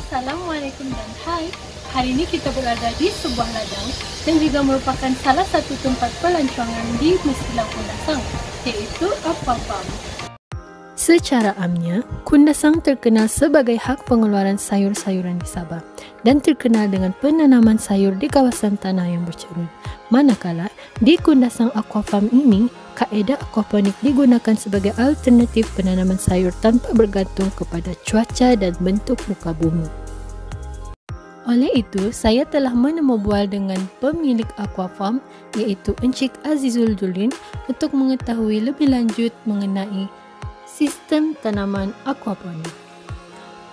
Assalamualaikum dan hai. Hari ini kita berada di sebuah ladang dan juga merupakan salah satu tempat pelancongan di Mestilau Kundasang, iaitu Aqua Farm. Secara amnya, Kundasang terkenal sebagai hak pengeluaran sayur-sayuran di Sabah dan terkenal dengan penanaman sayur di kawasan tanah yang bercerun. Manakala, di Kundasang Aqua Farm ini, kaedah aquaponik digunakan sebagai alternatif penanaman sayur tanpa bergantung kepada cuaca dan bentuk muka bumi. Oleh itu, saya telah menemubual dengan pemilik Aqua Farm iaitu Encik Azizul Julin untuk mengetahui lebih lanjut mengenai sistem tanaman aquaponik.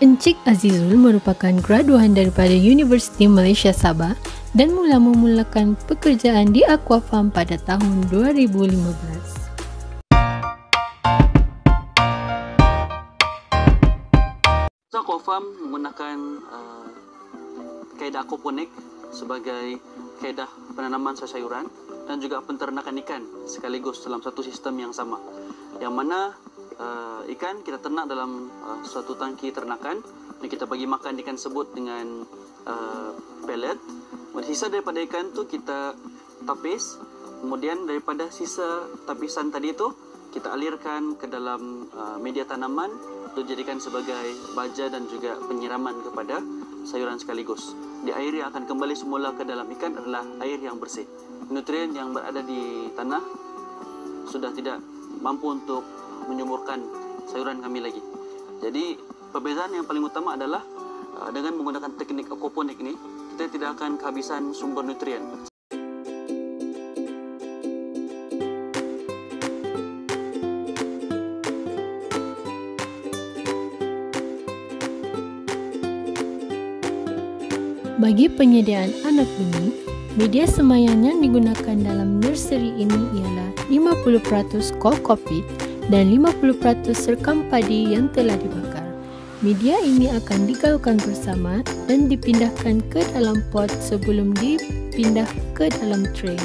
Encik Azizul merupakan graduan daripada Universiti Malaysia Sabah dan memulakan pekerjaan di Aqua Farm pada tahun 2015. Aqua Farm menggunakan kaedah aquaponik sebagai kaedah penanaman sayur-sayuran dan juga penternakan ikan sekaligus dalam satu sistem yang sama, yang mana ikan kita ternak dalam suatu tangki ternakan dan kita bagi makan ikan tersebut dengan pellet. Sisa daripada ikan tu kita tapis, kemudian daripada sisa tapisan tadi tu kita alirkan ke dalam media tanaman untuk dijadikan sebagai baja dan juga penyiraman kepada sayuran sekaligus. Di air yang akan kembali semula ke dalam ikan adalah air yang bersih. Nutrien yang berada di tanah sudah tidak mampu untuk menyuburkan sayuran kami lagi. Jadi perbezaan yang paling utama adalah dengan menggunakan teknik aquaponik ini, kita tidak akan kehabisan sumber nutrien. Bagi penyediaan anak benih, media semaian yang digunakan dalam nursery ini ialah 50% kokopit dan 50% serkam padi yang telah dibakar. Media ini akan digaulkan bersama dan dipindahkan ke dalam pot sebelum dipindah ke dalam tray.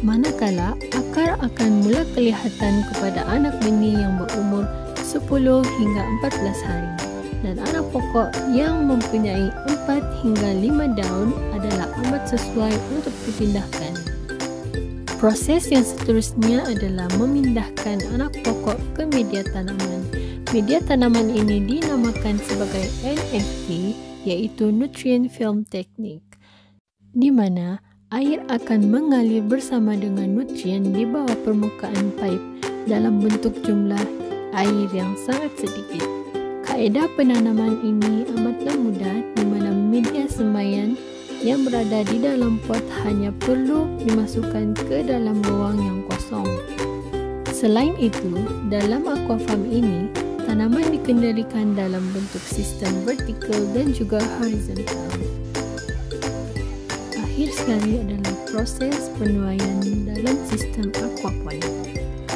Manakala akar akan mula kelihatan kepada anak benih yang berumur 10 hingga 14 hari dan anak pokok yang mempunyai 4 hingga 5 daun adalah amat sesuai untuk dipindahkan. Proses yang seterusnya adalah memindahkan anak pokok ke media tanaman. Media tanaman ini dinamakan sebagai NFT, iaitu Nutrient Film Technique, di mana air akan mengalir bersama dengan nutrien di bawah permukaan pipe dalam bentuk jumlah air yang sangat sedikit. Kaedah penanaman ini amatlah mudah, di mana media semaian yang berada di dalam pot hanya perlu dimasukkan ke dalam ruang yang kosong. Selain itu, dalam Aqua Farm ini, tanaman dikendalikan dalam bentuk sistem vertikal dan juga horizontal. Akhir sekali adalah proses penuaian dalam sistem aquaponik.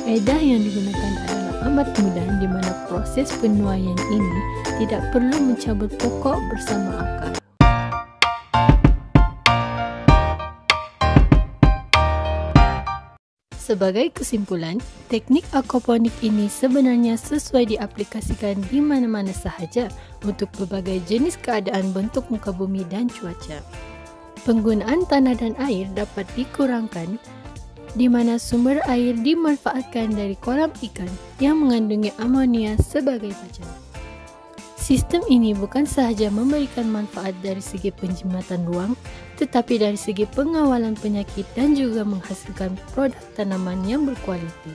Kaedah yang digunakan adalah amat mudah, di mana proses penuaian ini tidak perlu mencabut pokok bersama akar. Sebagai kesimpulan, teknik aquaponik ini sebenarnya sesuai diaplikasikan di mana-mana sahaja untuk berbagai jenis keadaan bentuk muka bumi dan cuaca. Penggunaan tanah dan air dapat dikurangkan, di mana sumber air dimanfaatkan dari kolam ikan yang mengandungi amonia sebagai baja. Sistem ini bukan sahaja memberikan manfaat dari segi penjimatan ruang, tetapi dari segi pengawalan penyakit dan juga menghasilkan produk tanaman yang berkualiti.